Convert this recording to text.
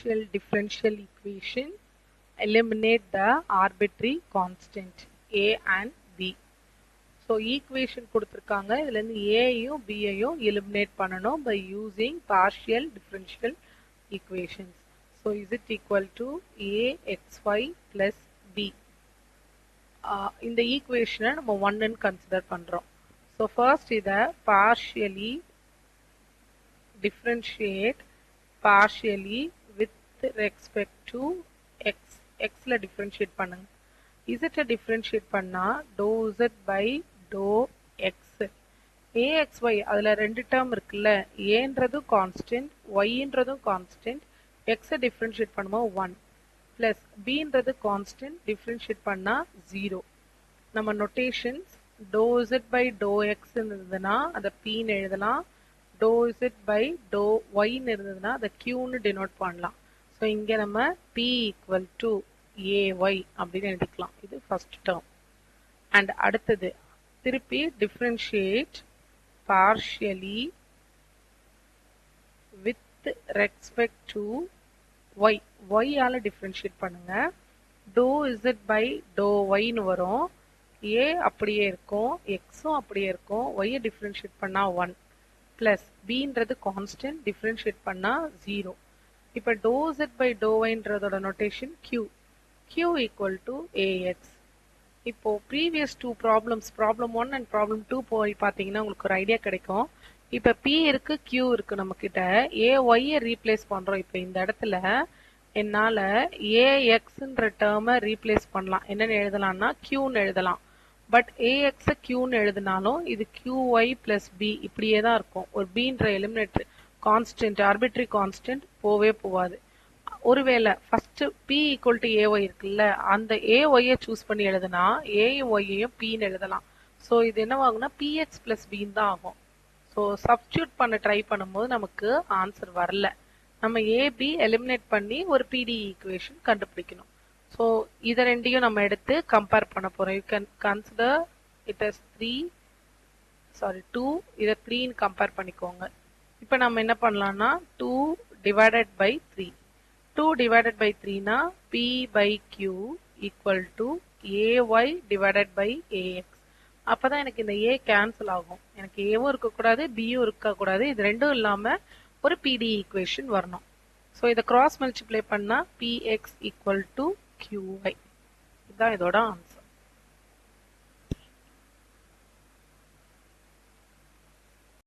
partial differential equation, eliminate the arbitrary constant a and b. So equation கொடுத்திருக்காங்க, இதுல இருந்து a யும் b யும் eliminate பண்ணனும் by using partial differential equations. So is it equal to axy plus b? இந்த equation நம்ம 1 ன்னு consider பண்றோம். So first இத partially differentiate partially with respect to x. x ல differentiate பண்ணுங்க. z ல differentiate பண்ணா dou z by dou x. axy அதுல ரெண்டு term இருக்குல்ல, aன்றதும் constant, yன்றதும் constant, x differentiate பண்ணும்போது 1 plus bன்றது constant, differentiate பண்ணா 0. நம்ம notations dou z by dou x இருந்ததுன்னா அத p ன்னு எழுதலாம், dou z by dou y ன்னு இருந்ததுன்னா அத q ன்னு denote பண்ணலாம். ஸோ இங்க நம்ம p equal to ay அப்படின்னு எழுதிக்கலாம். இது first term. and அடுத்தது திருப்பி differentiate partially with respect to y. y ஆல differentiate பண்ணுங்க. dou z by dou y ன்னு வரும். a அப்படியே இருக்கும், xம் அப்படியே இருக்கும், y differentiate பண்ணா 1 plus bன்றது constant, differentiate பண்ணா 0. இப்ப dou z by dou yன்றதோட notation q. q equal to ax. இப்போ previous two problems, problem 1 and problem 2 போய் பாத்தீங்கன்னா உங்களுக்கு ஒரு ஐடியா கிடைக்கும். இப்ப p இருக்கு, q இருக்கு, நம்ம கிட்ட ay ரீப்ளேஸ் பண்றோம். இப்ப இந்த இடத்துல என்னால axன்ற டேர்மை ரீப்ளேஸ் பண்ணலாம். என்னன்னு எழுதலாம்னா q ன்னு எழுதலாம். பட் ax q ன்னு எழுதினாலும் இது qy plus b இப்படியே தான் இருக்கும். ஒரு bன்ற எலிமினேட்டர் கான்ஸ்டன்ட், ஆர்பிட்ரரி கான்ஸ்டன்ட் போவே போவாது. ஒருவேளை first p equal to ay இருக்குல்ல, அந்த ay சூஸ் பண்ணி எழுதுனா a y p ன்னு எழுதலாம். ஸோ இது என்னவாகும்னா px plus b தான் ஆகும். ஸோ சப்ஸ்டியூட் பண்ண ட்ரை பண்ணும்போது நமக்கு ஆன்சர் வரல. நம்ம ab எலிமினேட் பண்ணி ஒரு pde ஈக்குவேஷன் கண்டுபிடிக்கணும். ஸோ இதை ரெண்டையும் நம்ம எடுத்து கம்பேர் பண்ண போறோம். You can consider it as 2, இதை 3ன்னு கம்பேர் பண்ணிக்கோங்க. இப்போ நம்ம என்ன பண்ணலாம்னா 2 divided by 3. 2 divided by 3னா p by q equal to ay divided by ax. அப்பதான் எனக்கு இந்த a கேன்சல் ஆகும். எனக்கு ஏவும் இருக்கக்கூடாது, பியும் இருக்கக்கூடாது, இது ரெண்டும் இல்லாம ஒரு pde ஈக்குவேஷன் வரணும். ஸோ இதை கிராஸ் மல்டிப்ளை பண்ணா px equal to qy. இதுதான் இதோட ஆன்சர்.